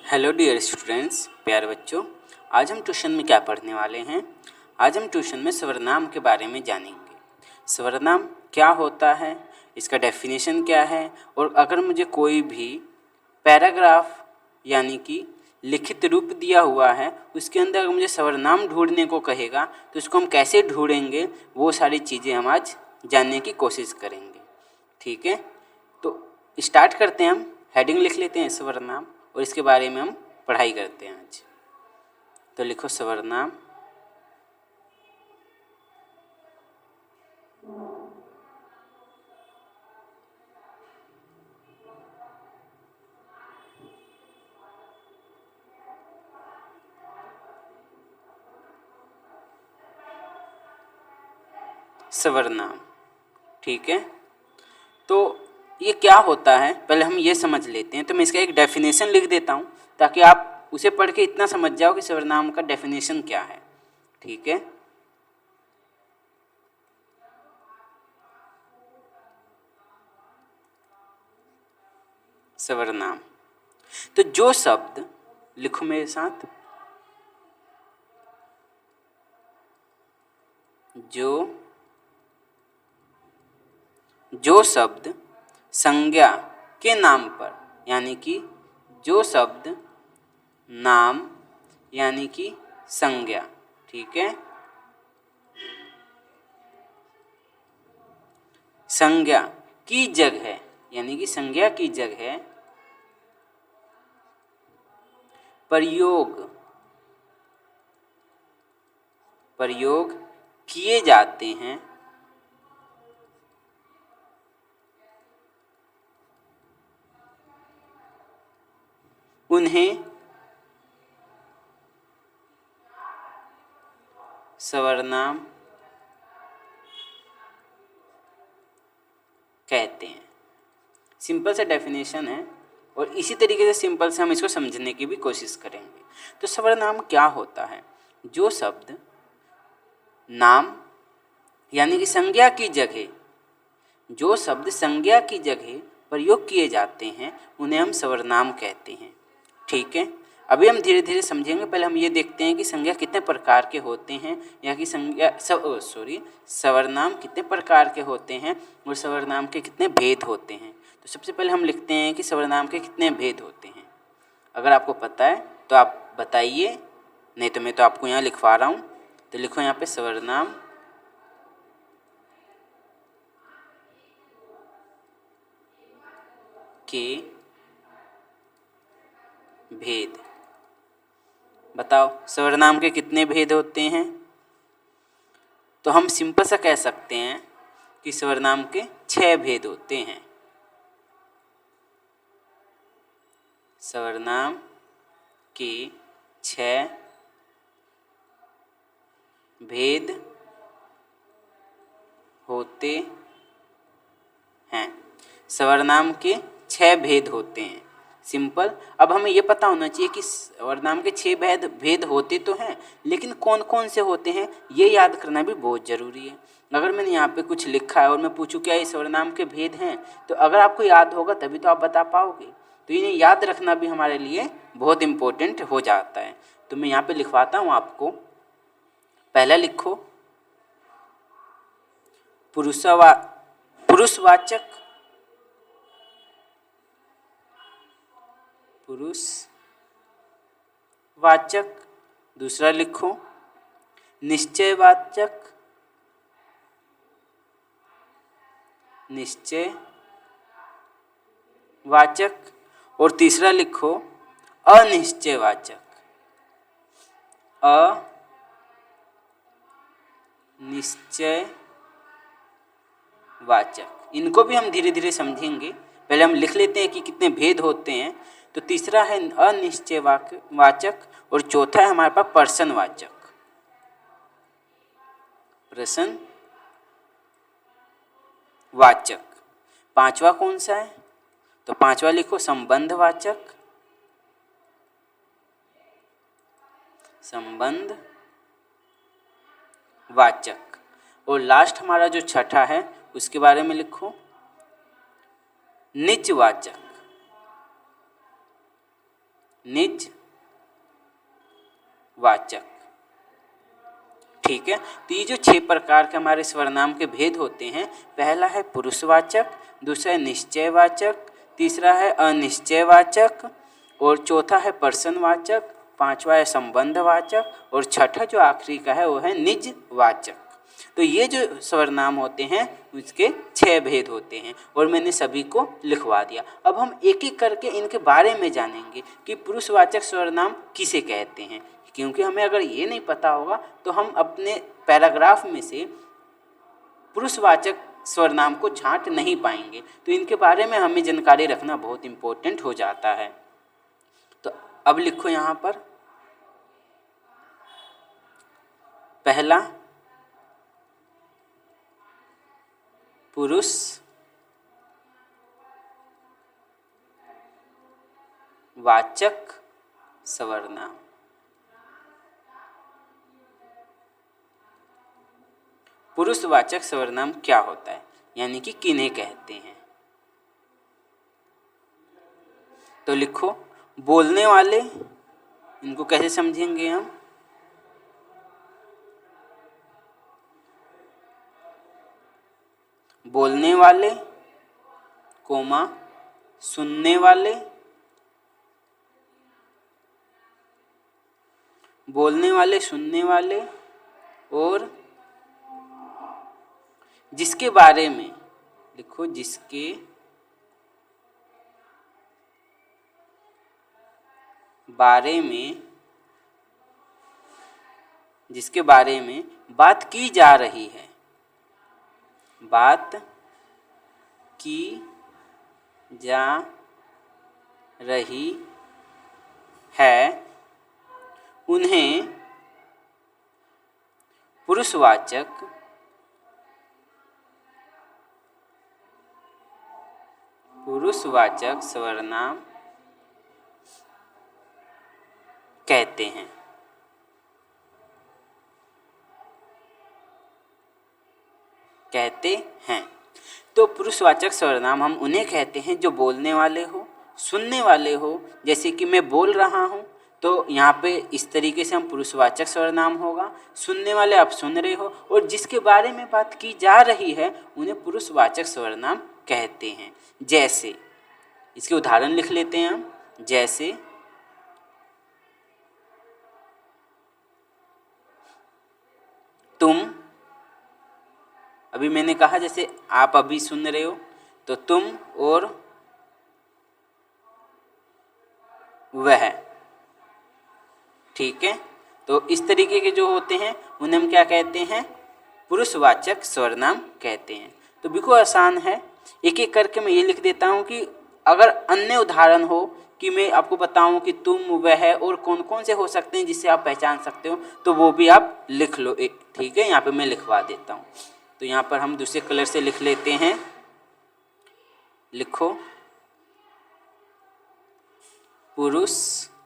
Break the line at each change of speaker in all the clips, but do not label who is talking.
Hello dear students, प्यारे बच्चों। आज हम ट्यूशन में क्या पढ़ने वाले हैं? आज हम ट्यूशन में सर्वनाम के बारे में जानेंगे। सर्वनाम क्या होता है, इसका डेफिनेशन क्या है, और अगर मुझे कोई भी पैराग्राफ यानी कि लिखित रूप दिया हुआ है, उसके अंदर अगर मुझे सर्वनाम ढूंढने को कहेगा तो उसको हम कैसे ढूंढेंगे, वो सारी चीज़ें हम आज जानने की कोशिश करेंगे। ठीक है, तो स्टार्ट करते हैं। हम हेडिंग लिख लेते हैं सर्वनाम और इसके बारे में हम पढ़ाई करते हैं आज। तो लिखो सर्वनाम। सर्वनाम, ठीक है। तो ये क्या होता है, पहले हम ये समझ लेते हैं। तो मैं इसका एक डेफिनेशन लिख देता हूँ ताकि आप उसे पढ़ के इतना समझ जाओ कि सर्वनाम का डेफिनेशन क्या है। ठीक है, सर्वनाम। तो जो शब्द, लिखो मेरे साथ, जो शब्द संज्ञा के नाम पर, यानी कि जो शब्द नाम यानी कि संज्ञा, ठीक है, संज्ञा की जगह यानी कि संज्ञा की जगह प्रयोग किए जाते हैं, उन्हें सर्वनाम कहते हैं। सिंपल सा डेफिनेशन है और इसी तरीके से सिंपल से हम इसको समझने की भी कोशिश करेंगे। तो सर्वनाम क्या होता है? जो शब्द नाम यानी कि संज्ञा की जगह, जो शब्द संज्ञा की जगह प्रयोग किए जाते हैं उन्हें हम सर्वनाम कहते हैं। ठीक है, अभी हम धीरे धीरे समझेंगे। पहले हम ये देखते हैं कि संज्ञा कितने प्रकार के होते हैं, या कि सर्वनाम कितने प्रकार के होते हैं और सर्वनाम के कितने भेद होते हैं। तो सबसे पहले हम लिखते हैं कि सर्वनाम के कितने भेद होते हैं। अगर आपको पता है तो आप बताइए, नहीं तो मैं तो आपको यहाँ लिखवा रहा हूँ। तो लिखो यहाँ पे सर्वनाम के भेद। बताओ सर्वनाम के कितने भेद होते हैं? तो हम सिंपल सा कह सकते हैं कि सर्वनाम के 6 भेद होते हैं। सर्वनाम के 6 भेद होते हैं। सर्वनाम के 6 भेद होते हैं। सिंपल। अब हमें ये पता होना चाहिए कि सर्वनाम के 6 भेद होते तो हैं, लेकिन कौन कौन से होते हैं ये याद करना भी बहुत ज़रूरी है। अगर मैंने यहाँ पे कुछ लिखा है और मैं पूछूं क्या ये सर्वनाम के भेद हैं, तो अगर आपको याद होगा तभी तो आप बता पाओगे। तो इन्हें याद रखना भी हमारे लिए बहुत इम्पोर्टेंट हो जाता है। तो मैं यहाँ पे लिखवाता हूँ आपको। पहला लिखो पुरुषवाचक, पुरुषवाचक। दूसरा लिखो निश्चयवाचक, निश्चयवाचक। और तीसरा लिखो अनिश्चयवाचक, अनिश्चयवाचक। इनको भी हम धीरे धीरे समझेंगे। पहले हम लिख लेते हैं कि कितने भेद होते हैं। तो तीसरा है अनिश्चयवाचक और चौथा है हमारे पास प्रश्नवाचक। प्रश्नवाचक। पांचवा कौन सा है? तो पांचवा लिखो संबंधवाचक, संबंधवाचक। और लास्ट हमारा जो छठा है उसके बारे में लिखो निजवाचक, निज वाचक। ठीक है, तो ये जो 6 प्रकार के हमारे स्वरनाम के भेद होते हैं, पहला है पुरुषवाचक, दूसरा है निश्चयवाचक, तीसरा है अनिश्चयवाचक, और चौथा है पर्सनवाचक, पांचवा है संबंधवाचक, और छठा जो आखिरी का है वो है निजवाचक। तो ये जो स्वरनाम होते हैं उसके 6 भेद होते हैं और मैंने सभी को लिखवा दिया। अब हम एक एक करके इनके बारे में जानेंगे कि पुरुषवाचक स्वरनाम किसे कहते हैं, क्योंकि हमें अगर ये नहीं पता होगा तो हम अपने पैराग्राफ में से पुरुषवाचक स्वरनाम को छांट नहीं पाएंगे। तो इनके बारे में हमें जानकारी रखना बहुत इम्पोर्टेंट हो जाता है। तो अब लिखो यहाँ पर, पहला पुरुष वाचक स्वरनाम। पुरुषवाचक स्वरनाम क्या होता है, यानी कि किन्हें कहते हैं। तो लिखो, बोलने वाले, इनको कैसे समझेंगे हम, बोलने वाले, कोमा, सुनने वाले, बोलने वाले, सुनने वाले, और जिसके बारे में, लिखो जिसके बारे में, जिसके बारे में बात की जा रही है, बात की जा रही है, उन्हें पुरुषवाचक स्वरनाम कहते हैं। तो पुरुषवाचक सर्वनाम हम उन्हें कहते हैं जो बोलने वाले हो, सुनने वाले हो। जैसे कि मैं बोल रहा हूँ तो यहाँ पे इस तरीके से हम पुरुषवाचक सर्वनाम होगा। सुनने वाले आप सुन रहे हो, और जिसके बारे में बात की जा रही है उन्हें पुरुषवाचक सर्वनाम कहते हैं। जैसे इसके उदाहरण लिख लेते हैं हम। जैसे तुम, अभी मैंने कहा जैसे आप अभी सुन रहे हो, तो तुम और वह। ठीक है, तो इस तरीके के जो होते हैं उन्हें हम क्या कहते हैं, पुरुषवाचक सर्वनाम कहते हैं। तो बिल्कुल आसान है, एक एक करके मैं ये लिख देता हूँ कि अगर अन्य उदाहरण हो कि मैं आपको बताऊं कि तुम, वह और कौन कौन से हो सकते हैं जिससे आप पहचान सकते हो, तो वो भी आप लिख लो एक। ठीक है, यहाँ पे मैं लिखवा देता हूँ। तो यहाँ पर हम दूसरे कलर से लिख लेते हैं। लिखो, पुरुषवाचक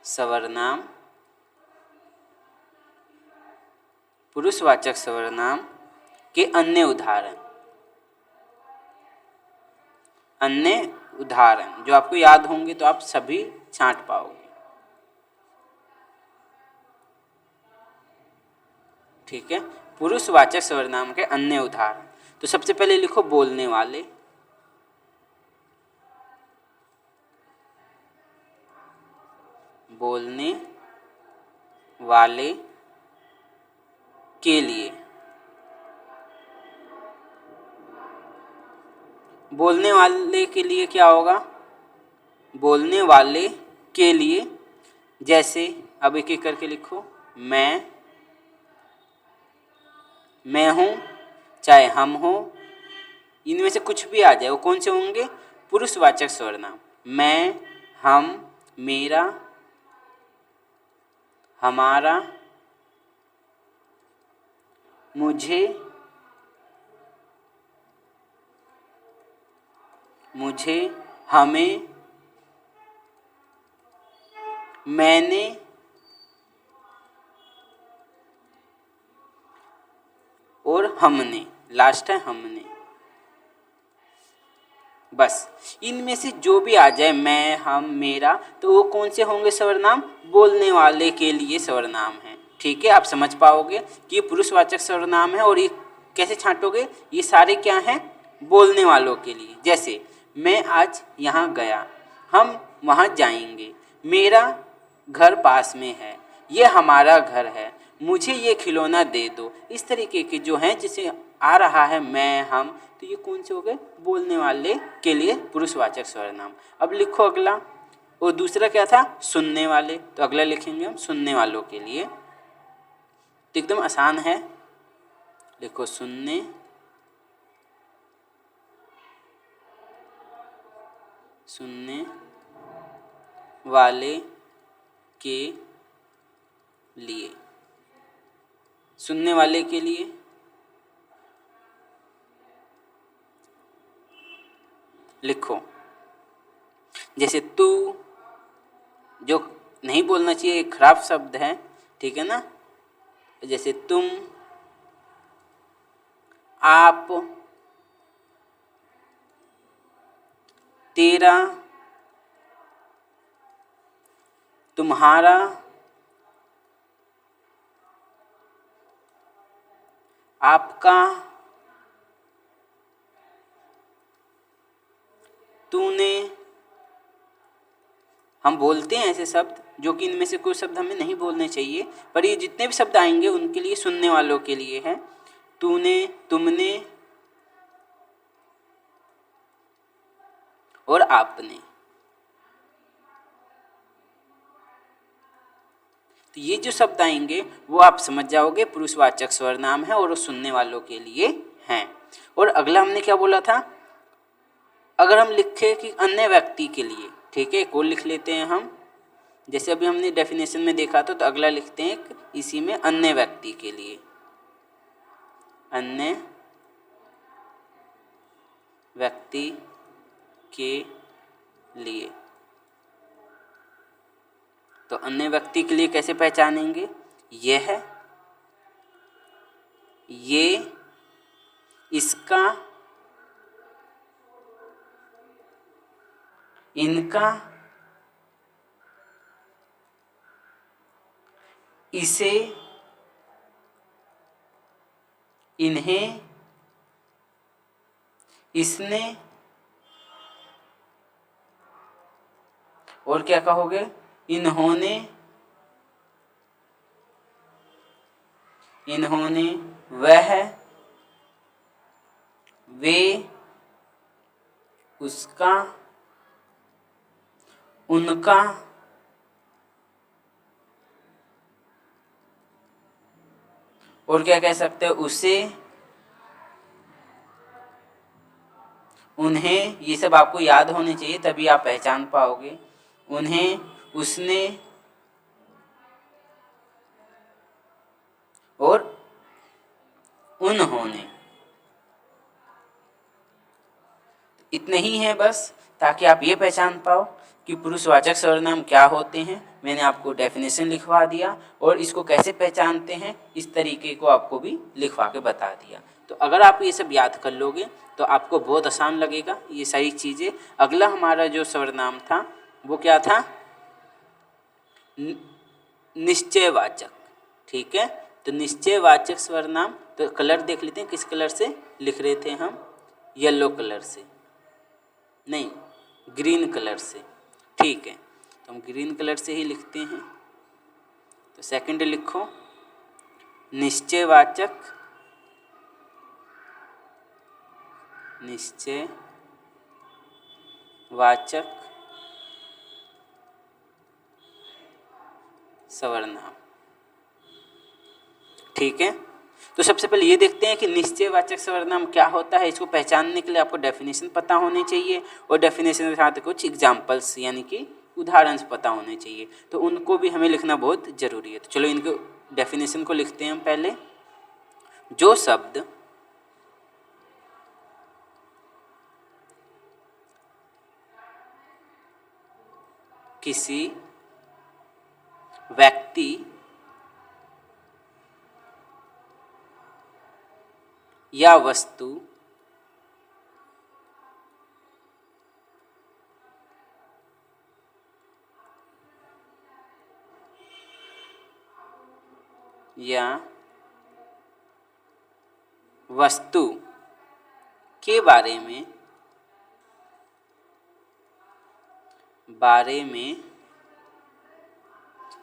सर्वनाम, पुरुषवाचक सर्वनाम के अन्य उदाहरण। अन्य उदाहरण जो आपको याद होंगे तो आप सभी छांट पाओगे। ठीक है, पुरुषवाचक सर्वनाम के अन्य उदाहरण। तो सबसे पहले लिखो बोलने वाले। बोलने वाले के लिए, बोलने वाले के लिए क्या होगा, बोलने वाले के लिए। जैसे अब एक एक करके लिखो, मैं हूँ, चाहे हम हो, इनमें से कुछ भी आ जाए, वो कौन से होंगे, पुरुषवाचक सर्वनाम। मैं, हम, मेरा, हमारा, मुझे, हमें, मैंने, और हमने। लास्ट है हमने। बस इनमें से जो भी आ जाए, मैं, हम, मेरा, तो वो कौन से होंगे सर्वनाम? बोलने वाले के लिए सर्वनाम है। ठीक है, आप समझ पाओगे कि ये पुरुषवाचक सर्वनाम है। और ये कैसे छांटोगे? ये सारे क्या हैं? बोलने वालों के लिए। जैसे मैं आज यहाँ गया, हम वहाँ जाएंगे, मेरा घर पास में है, ये हमारा घर है, मुझे ये खिलौना दे दो। इस तरीके के जो हैं, जिसे आ रहा है मैं, हम, तो ये कौन से हो गए? बोलने वाले के लिए पुरुषवाचक सर्वनाम। अब लिखो अगला। और दूसरा क्या था? सुनने वाले। तो अगला लिखेंगे हम सुनने वालों के लिए। तो एकदम आसान है, लिखो सुनने वाले के लिए। सुनने वाले के लिए लिखो, जैसे तू, जो नहीं बोलना चाहिए, एक खराब शब्द है, ठीक है ना। जैसे तुम, आप, तेरा, तुम्हारा, आपका, तूने। हम बोलते हैं ऐसे शब्द जो कि इनमें से कोई शब्द हमें नहीं बोलने चाहिए, पर ये जितने भी शब्द आएंगे उनके लिए, सुनने वालों के लिए है। तूने, तुमने और आपने। तो ये जो शब्द आएंगे वो आप समझ जाओगे पुरुषवाचक सर्वनाम है और वो सुनने वालों के लिए हैं। और अगला हमने क्या बोला था? अगर हम लिखे कि अन्य व्यक्ति के लिए, ठीक है, को लिख लेते हैं हम। जैसे अभी हमने डेफिनेशन में देखा था, तो अगला लिखते हैं इसी में अन्य व्यक्ति के लिए। अन्य व्यक्ति के लिए। तो अन्य व्यक्ति के लिए कैसे पहचानेंगे? यह, ये, इसका, इनका, इसे, इन्हें, इसने। और क्या कहोगे? इन्होंने, इन्होंने, वह, वे, उसका, उनका। और क्या कह सकते हो? उसे, उन्हें। ये सब आपको याद होने चाहिए, तभी आप पहचान पाओगे। उन्हें, उसने और उन्होंने। इतने ही हैं बस, ताकि आप ये पहचान पाओ कि पुरुषवाचक सर्वनाम क्या होते हैं। मैंने आपको डेफिनेशन लिखवा दिया और इसको कैसे पहचानते हैं इस तरीके को आपको भी लिखवा के बता दिया। तो अगर आप ये सब याद कर लोगे तो आपको बहुत आसान लगेगा ये सारी चीज़ें। अगला हमारा जो सर्वनाम था वो क्या था? निश्चयवाचक। ठीक है, तो निश्चयवाचक सर्वनाम, तो कलर देख लेते हैं, किस कलर से लिख रहे थे हम? येलो कलर से, नहीं, ग्रीन कलर से। ठीक है, तो हम ग्रीन कलर से ही लिखते हैं। तो सेकंड लिखो, निश्चयवाचक, निश्चयवाचक सर्वनाम। ठीक है, तो सबसे पहले ये देखते हैं कि निश्चयवाचक सर्वनाम क्या होता है। इसको पहचानने के लिए आपको डेफिनेशन पता होने चाहिए और डेफिनेशन के साथ कुछ एग्जाम्पल्स यानी कि उदाहरण पता होने चाहिए, तो उनको भी हमें लिखना बहुत ज़रूरी है। तो चलो इनको डेफिनेशन को लिखते हैं हम पहले। जो शब्द किसी व्यक्ति या वस्तु या वस्तु के बारे में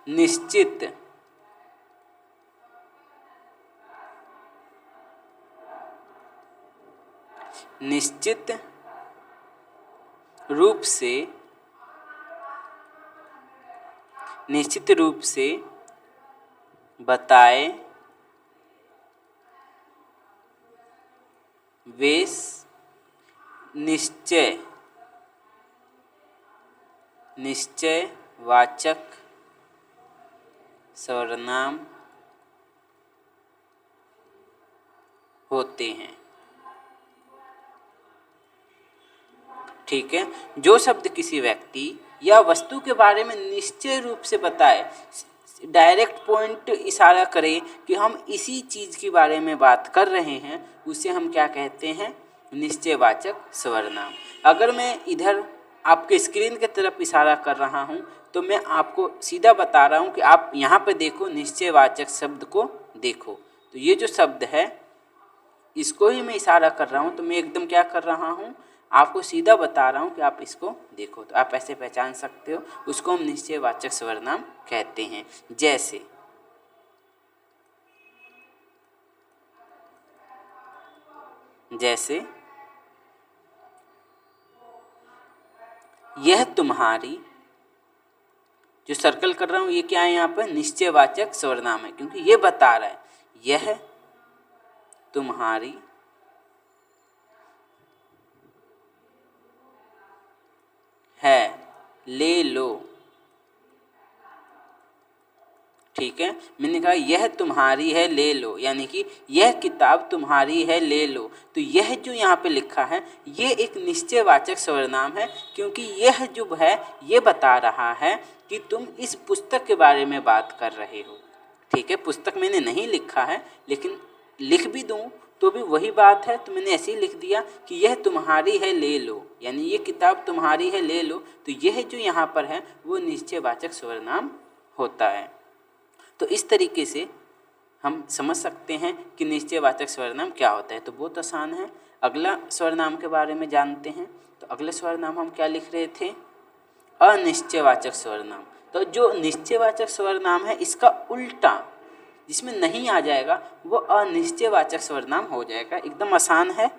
निश्चित रूप से बताए वे निश्चयवाचक सर्वनाम होते हैं। ठीक है, जो शब्द किसी व्यक्ति या वस्तु के बारे में निश्चय रूप से बताए, डायरेक्ट पॉइंट इशारा करे कि हम इसी चीज के बारे में बात कर रहे हैं, उसे हम क्या कहते हैं? निश्चयवाचक सर्वनाम। अगर मैं इधर आपके स्क्रीन की तरफ इशारा कर रहा हूं तो मैं आपको सीधा बता रहा हूं कि आप यहाँ पे देखो, निश्चयवाचक शब्द को देखो। तो ये जो शब्द है इसको ही मैं इशारा कर रहा हूँ, तो मैं एकदम क्या कर रहा हूँ, आपको सीधा बता रहा हूँ कि आप इसको देखो। तो आप ऐसे पहचान सकते हो, उसको हम निश्चयवाचक सर्वनाम कहते हैं। जैसे यह तुम्हारी, जो सर्कल कर रहा हूँ ये क्या है? यहाँ पर निश्चयवाचक सर्वनाम है, क्योंकि ये बता रहा है यह तुम्हारी है, ले लो। ठीक है, मैंने कहा यह तुम्हारी है, ले लो, यानी कि यह किताब तुम्हारी है, ले लो। तो यह जो यहाँ पे लिखा है ये एक निश्चयवाचक सर्वनाम है, क्योंकि यह जो है ये बता रहा है कि तुम इस पुस्तक के बारे में बात कर रहे हो। ठीक है, पुस्तक मैंने नहीं लिखा है, लेकिन लिख भी दूं तो भी वही बात है, तो मैंने ऐसे ही लिख दिया कि यह तुम्हारी है, ले लो, यानी ये किताब तुम्हारी है, ले लो। तो यह जो यहाँ पर है वो निश्चयवाचक सर्वनाम होता है। तो इस तरीके से हम समझ सकते हैं कि निश्चयवाचक सर्वनाम क्या होता है। तो बहुत आसान है। अगला सर्वनाम के बारे में जानते हैं। तो अगले सर्वनाम हम क्या लिख रहे थे? अनिश्चयवाचक सर्वनाम। तो जो निश्चयवाचक सर्वनाम है इसका उल्टा, जिसमें नहीं आ जाएगा, वो अनिश्चयवाचक सर्वनाम हो जाएगा। एकदम आसान है,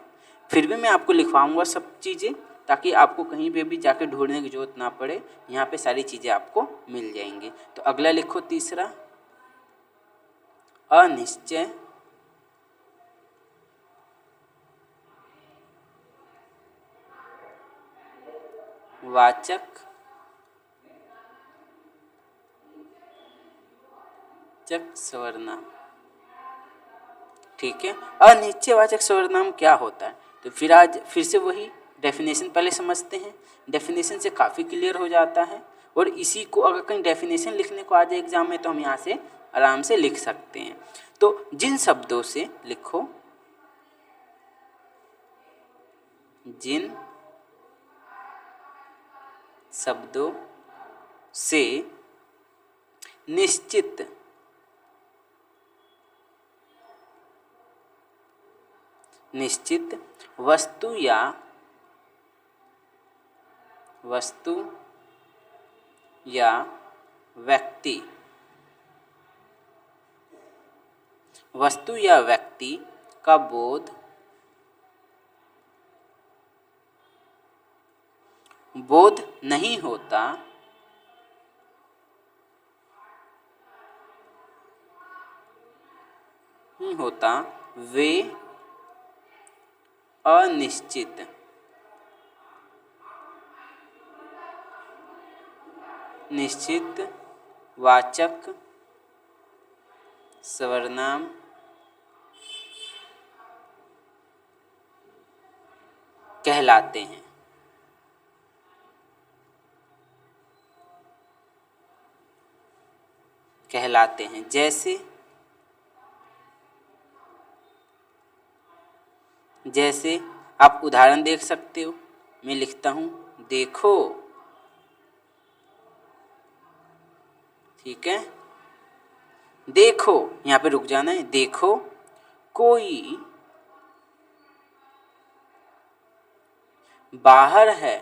फिर भी मैं आपको लिखवाऊंगा सब चीज़ें, ताकि आपको कहीं पे भी जाके ढूंढने की जरूरत ना पड़े। यहाँ पे सारी चीज़ें आपको मिल जाएंगी। तो अगला लिखो, तीसरा, अनिश्चय वाचक सर्वनाम। ठीक है, अनिश्चयवाचक सर्वनाम क्या होता है? तो फिर से वही डेफिनेशन पहले समझते हैं। डेफिनेशन से काफ़ी क्लियर हो जाता है, और इसी को अगर कहीं डेफिनेशन लिखने को आ जाए एग्जाम में तो हम यहाँ से आराम से लिख सकते हैं। तो जिन शब्दों से लिखो, जिन शब्दों से निश्चित वस्तु या व्यक्ति का बोध नहीं होता, वे अनिश्चित वाचक सर्वनाम कहलाते हैं। जैसे आप उदाहरण देख सकते हो। मैं लिखता हूँ, देखो। ठीक है, देखो, यहाँ पे रुक जाना है, देखो कोई बाहर है,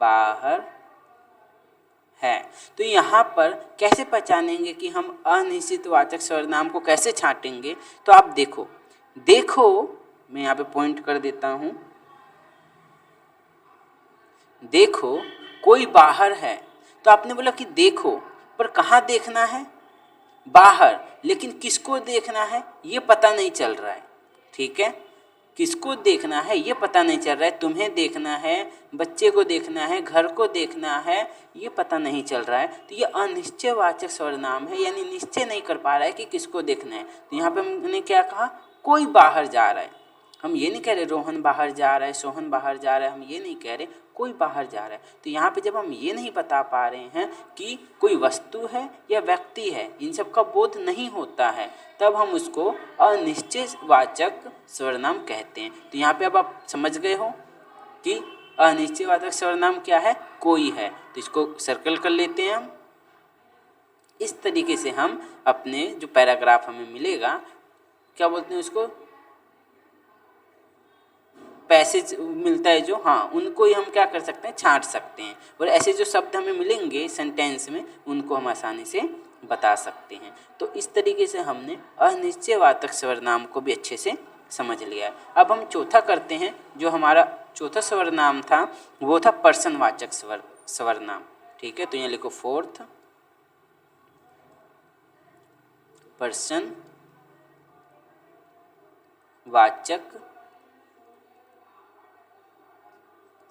बाहर है। तो यहाँ पर कैसे पहचानेंगे कि हम अनिश्चित वाचक सर्वनाम को कैसे छांटेंगे? तो आप देखो, देखो मैं यहाँ पे पॉइंट कर देता हूँ, देखो कोई बाहर है। तो आपने बोला कि देखो, पर कहाँ देखना है? बाहर, लेकिन किसको देखना है ये पता नहीं चल रहा है। ठीक है, किसको देखना है ये पता नहीं चल रहा है। तुम्हें देखना है, बच्चे को देखना है, घर को देखना है, ये पता नहीं चल रहा है। तो ये अनिश्चयवाचक सर्वनाम है, यानी निश्चय नहीं कर पा रहा है कि किसको देखना है। तो यहाँ पे हमने क्या कहा? कोई बाहर जा रहा है। हम ये नहीं कह रहे रोहन बाहर जा रहा है, सोहन बाहर जा रहा है, हम ये नहीं कह रहे, कोई बाहर जा रहा है। तो यहाँ पे जब हम ये नहीं बता पा रहे हैं कि कोई वस्तु है या व्यक्ति है, इन सब का बोध नहीं होता है, तब हम उसको अनिश्चयवाचक सर्वनाम कहते हैं। तो यहाँ पे अब आप समझ गए हो कि अनिश्चयवाचक सर्वनाम क्या है? कोई है। तो इसको सर्कल कर लेते हैं हम। इस तरीके से हम अपने जो पैराग्राफ हमें मिलेगा, क्या बोलते हैं उसको, पैसेज मिलता है जो, हाँ, उनको ही हम क्या कर सकते हैं? छांट सकते हैं। और ऐसे जो शब्द हमें मिलेंगे सेंटेंस में, उनको हम आसानी से बता सकते हैं। तो इस तरीके से हमने अनिश्चयवाचक सर्वनाम को भी अच्छे से समझ लिया। अब हम चौथा करते हैं। जो हमारा चौथा सर्वनाम था वो था पर्सनवाचक सर्वनाम। ठीक है, तो यहाँ लिखो फोर्थ, पर्सनवाचक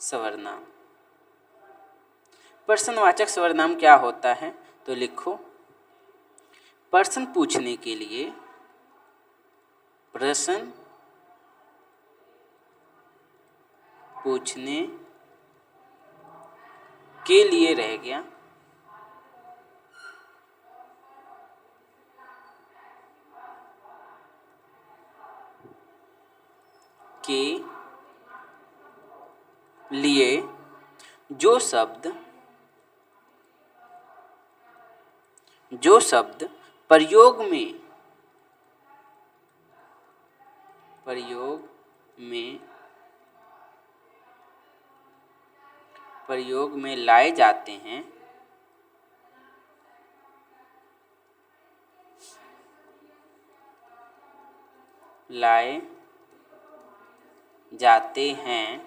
सर्वनाम। पर्सनवाचक सर्वनाम क्या होता है? तो लिखो, प्रश्न पूछने के लिए, प्रश्न पूछने के लिए रह गया, के लिए जो शब्द प्रयोग में लाए जाते हैं,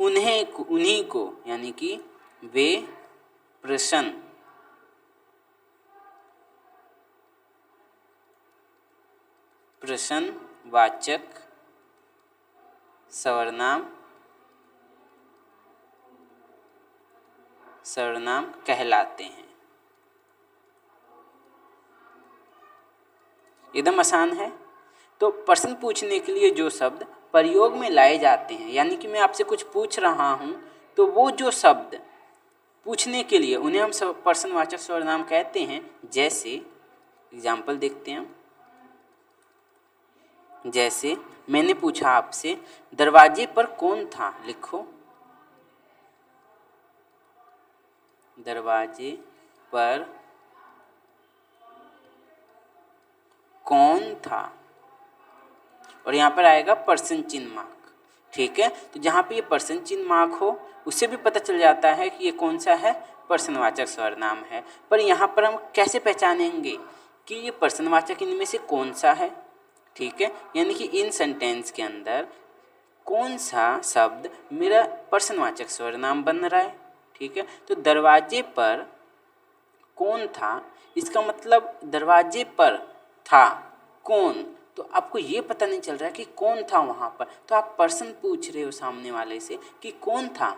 उन्हीं को यानी कि वे प्रश्नवाचक सर्वनाम कहलाते हैं। एकदम आसान है। तो प्रश्न पूछने के लिए जो शब्द प्रयोग में लाए जाते हैं, यानी कि मैं आपसे कुछ पूछ रहा हूँ, तो वो जो शब्द पूछने के लिए, उन्हें हम प्रश्नवाचक सर्वनाम कहते हैं। जैसे एग्जाम्पल देखते हैं हम। जैसे मैंने पूछा आपसे, दरवाजे पर कौन था? लिखो, दरवाजे पर कौन था, और यहाँ पर आएगा पर्सन चिन्ह मार्क। ठीक है, तो जहाँ पे ये पर्सन चिन्ह मार्क हो, उससे भी पता चल जाता है कि ये कौन सा है? पर्सनवाचक सर्वनाम है। पर यहाँ पर हम कैसे पहचानेंगे कि ये पर्सनवाचक इनमें से कौन सा है? ठीक है, यानी कि इन सेंटेंस के अंदर कौन सा शब्द मेरा पर्सनवाचक सर्वनाम बन रहा है। ठीक है, तो दरवाजे पर कौन था, इसका मतलब दरवाजे पर था कौन, तो आपको ये पता नहीं चल रहा है कि कौन था वहाँ पर, तो आप पर्सन पूछ रहे हो सामने वाले से कि कौन था।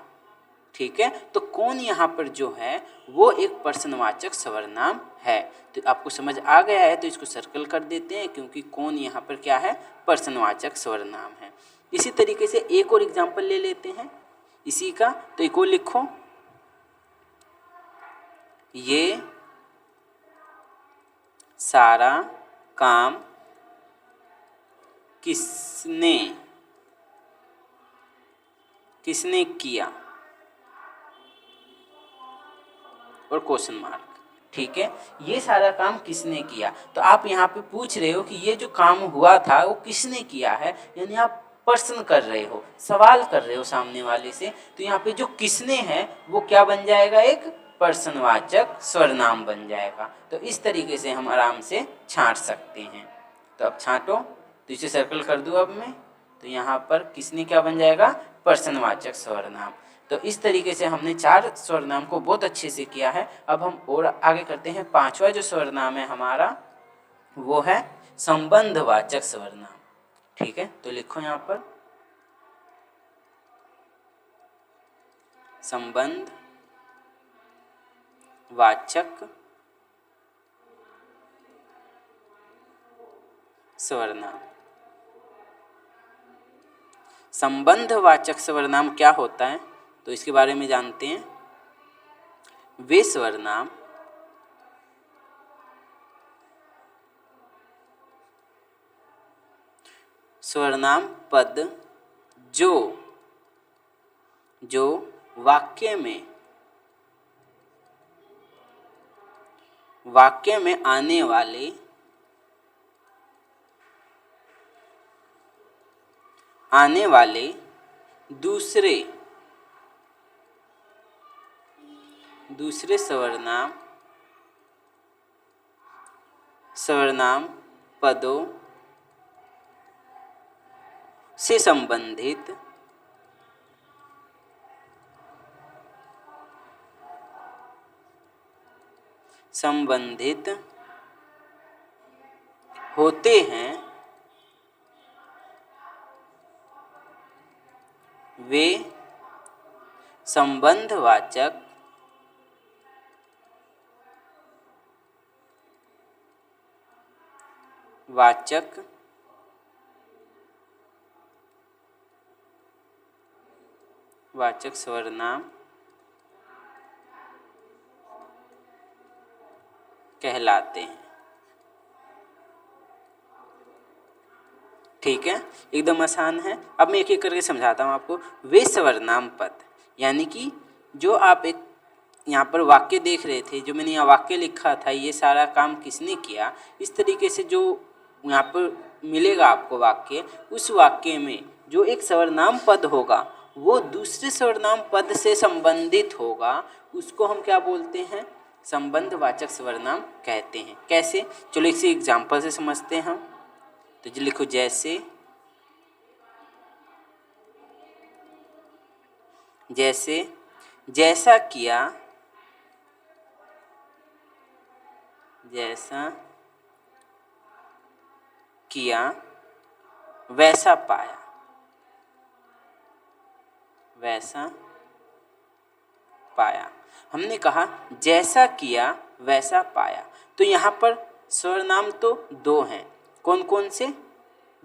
ठीक है, तो कौन यहाँ पर जो है वो एक पर्सनवाचक सर्वनाम है। तो आपको समझ आ गया है, तो इसको सर्कल कर देते हैं, क्योंकि कौन यहाँ पर क्या है? पर्सनवाचक सर्वनाम है। इसी तरीके से एक और एग्जाम्पल ले लेते हैं इसी का। तो एक और लिखो, ये सारा काम किसने किया, और क्वेश्चन मार्क। ठीक है, ये सारा काम किसने किया। तो आप यहाँ पे पूछ रहे हो कि ये जो काम हुआ था वो किसने किया है, यानी आप प्रश्न कर रहे हो, सवाल कर रहे हो सामने वाले से। तो यहाँ पे जो किसने है वो क्या बन जाएगा, एक प्रश्नवाचक सर्वनाम बन जाएगा। तो इस तरीके से हम आराम से छांट सकते हैं। तो अब छांटो, तो इसे सर्कल कर दूँ अब मैं, तो यहाँ पर किसने क्या बन जाएगा, प्रश्नवाचक सर्वनाम। तो इस तरीके से हमने 4 सर्वनाम को बहुत अच्छे से किया है। अब हम और आगे करते हैं। 5वां जो सर्वनाम है हमारा वो है संबंधवाचक सर्वनाम। ठीक है, तो लिखो यहाँ पर संबंधवाचक सर्वनाम। संबंधवाचक सर्वनाम क्या होता है, तो इसके बारे में जानते हैं। वे सर्वनाम पद जो वाक्य में आने वाले दूसरे सर्वनाम पदों से संबंधित होते हैं, वे संबंधवाचक सर्वनाम कहलाते हैं। ठीक है, एकदम आसान है। अब मैं एक एक करके समझाता हूँ आपको। वे सर्वनाम पद, यानी कि जो आप एक यहाँ पर वाक्य देख रहे थे, जो मैंने यहाँ वाक्य लिखा था, ये सारा काम किसने किया, इस तरीके से जो यहाँ पर मिलेगा आपको वाक्य, उस वाक्य में जो एक सर्वनाम पद होगा वो दूसरे सर्वनाम पद से संबंधित होगा, उसको हम क्या बोलते हैं, संबंधवाचक सर्वनाम कहते हैं। कैसे, चलो इसी एग्जाम्पल से समझते हैं हम। तो जो लिखो, जैसे जैसा किया वैसा पाया। हमने कहा जैसा किया वैसा पाया। तो यहाँ पर सर्वनाम तो 2 हैं, कौन कौन से,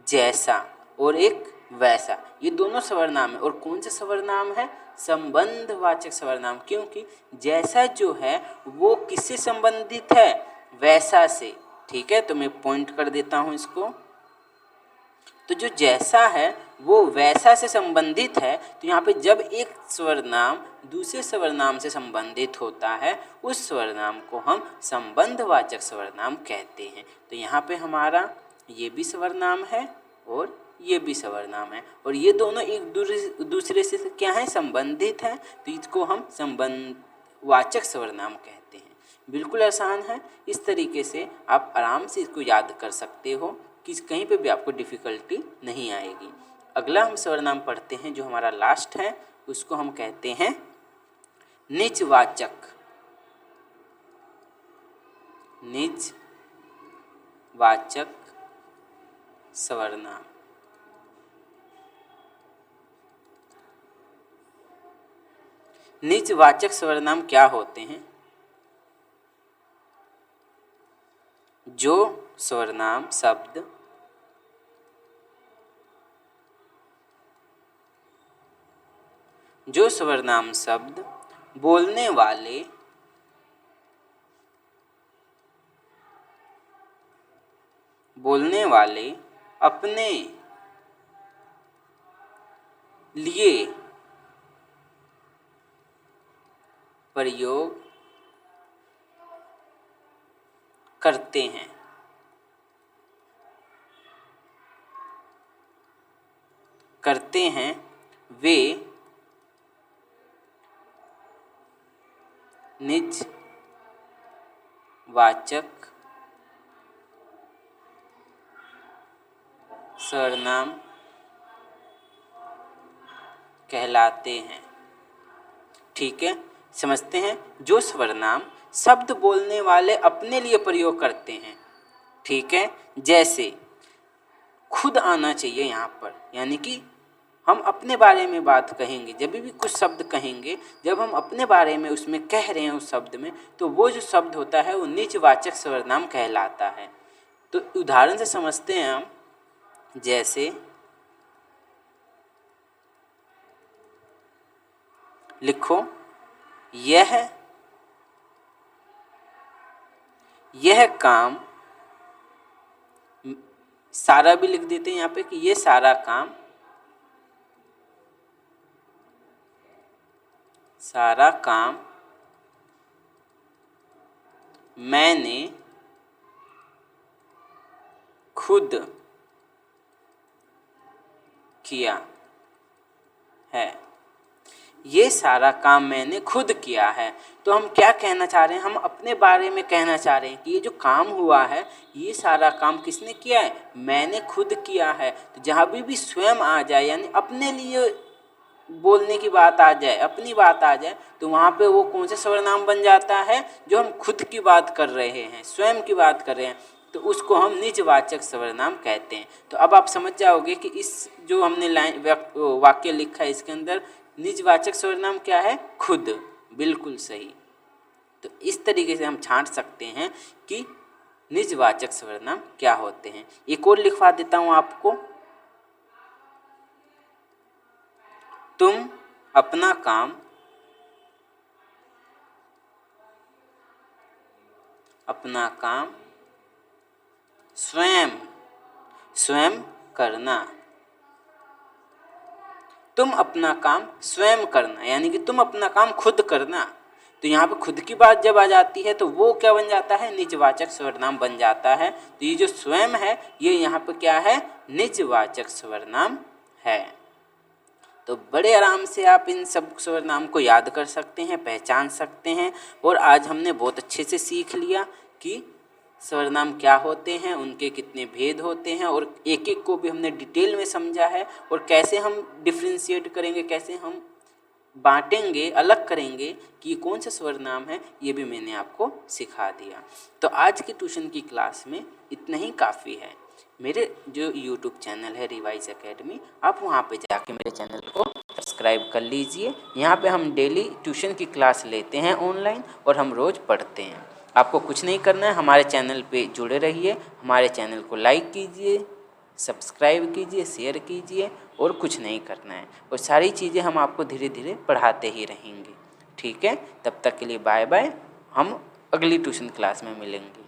जैसा और एक वैसा। ये दोनों सर्वनाम है। और कौन से सर्वनाम है, संबंधवाचक सर्वनाम, क्योंकि जैसा जो है वो किससे संबंधित है, वैसा से। ठीक है, तो मैं पॉइंट कर देता हूँ इसको। तो जो जैसा है वो वैसा से संबंधित है। तो यहाँ पे जब एक सर्वनाम दूसरे सर्वनाम से संबंधित होता है, उस सर्वनाम को हम संबंधवाचक सर्वनाम कहते हैं। तो यहाँ पे हमारा ये भी सर्वनाम है और ये भी सर्वनाम है, और ये दोनों एक दूसरे से क्या है, संबंधित हैं। तो इसको हम संबंधवाचक सर्वनाम कहते हैं। बिल्कुल आसान है। इस तरीके से आप आराम से इसको याद कर सकते हो कि कहीं पे भी आपको डिफ़िकल्टी नहीं आएगी। अगला हम सर्वनाम पढ़ते हैं, जो हमारा लास्ट है, उसको हम कहते हैं निजवाचक सर्वनाम। निजवाचक सर्वनाम क्या होते हैं, जो सर्वनाम शब्द बोलने वाले अपने लिए प्रयोग करते हैं। करते हैं वे निजवाचक सर्वनाम कहलाते हैं। ठीक है, समझते हैं। जो सर्वनाम शब्द बोलने वाले अपने लिए प्रयोग करते हैं, ठीक है, जैसे खुद आना चाहिए यहाँ पर, यानी कि हम अपने बारे में बात कहेंगे, जब भी कुछ शब्द कहेंगे, जब हम अपने बारे में उसमें कह रहे हैं उस शब्द में, तो वो जो शब्द होता है वो निजवाचक सर्वनाम कहलाता है। तो उदाहरण से समझते हैं हम, जैसे लिखो यह काम, सारा भी लिख देते हैं यहाँ पे कि ये सारा काम मैंने खुद किया है। ये सारा काम मैंने खुद किया है। तो हम क्या कहना चाह रहे हैं, हम अपने बारे में कहना चाह रहे हैं कि ये जो काम हुआ है, ये सारा काम किसने किया है, मैंने खुद किया है। तो जहाँ भी स्वयं आ जाए, यानी अपने लिए बोलने की बात आ जाए, अपनी बात आ जाए, तो वहाँ पे वो कौन सा सर्वनाम बन जाता है, जो हम खुद की बात कर रहे हैं, स्वयं की बात कर रहे हैं, तो उसको हम निजवाचक सर्वनाम कहते हैं। तो अब आप समझ जाओगे कि इस जो हमने वाक्य लिखा है, इसके अंदर निजवाचक सर्वनाम क्या है, खुद। बिल्कुल सही। तो इस तरीके से हम छांट सकते हैं कि निजवाचक सर्वनाम क्या होते हैं। एक और लिखवा देता हूं आपको, तुम अपना काम स्वयं करना। तुम अपना काम स्वयं करना, यानी कि तुम अपना काम खुद करना। तो यहाँ पे खुद की बात जब आ जाती है तो वो क्या बन जाता है, निजवाचक सर्वनाम बन जाता है। तो ये जो स्वयं है, ये यहाँ पे क्या है, निजवाचक सर्वनाम है। तो बड़े आराम से आप इन सब सर्वनाम को याद कर सकते हैं, पहचान सकते हैं। और आज हमने बहुत अच्छे से सीख लिया कि सर्वनाम क्या होते हैं, उनके कितने भेद होते हैं, और एक एक को भी हमने डिटेल में समझा है। और कैसे हम डिफ्रेंशिएट करेंगे, कैसे हम बांटेंगे, अलग करेंगे कि कौन सा सर्वनाम है, ये भी मैंने आपको सिखा दिया। तो आज की ट्यूशन की क्लास में इतना ही काफ़ी है। मेरे जो YouTube चैनल है रिवाइज एकेडमी, आप वहाँ पे जाके मेरे चैनल को सब्सक्राइब कर लीजिए। यहाँ पे हम डेली ट्यूशन की क्लास लेते हैं ऑनलाइन, और हम रोज़ पढ़ते हैं। आपको कुछ नहीं करना है, हमारे चैनल पे जुड़े रहिए, हमारे चैनल को लाइक कीजिए, सब्सक्राइब कीजिए, शेयर कीजिए, और कुछ नहीं करना है। और सारी चीज़ें हम आपको धीरे धीरे पढ़ाते ही रहेंगे। ठीक है, तब तक के लिए बाय बाय। हम अगली ट्यूशन क्लास में मिलेंगे।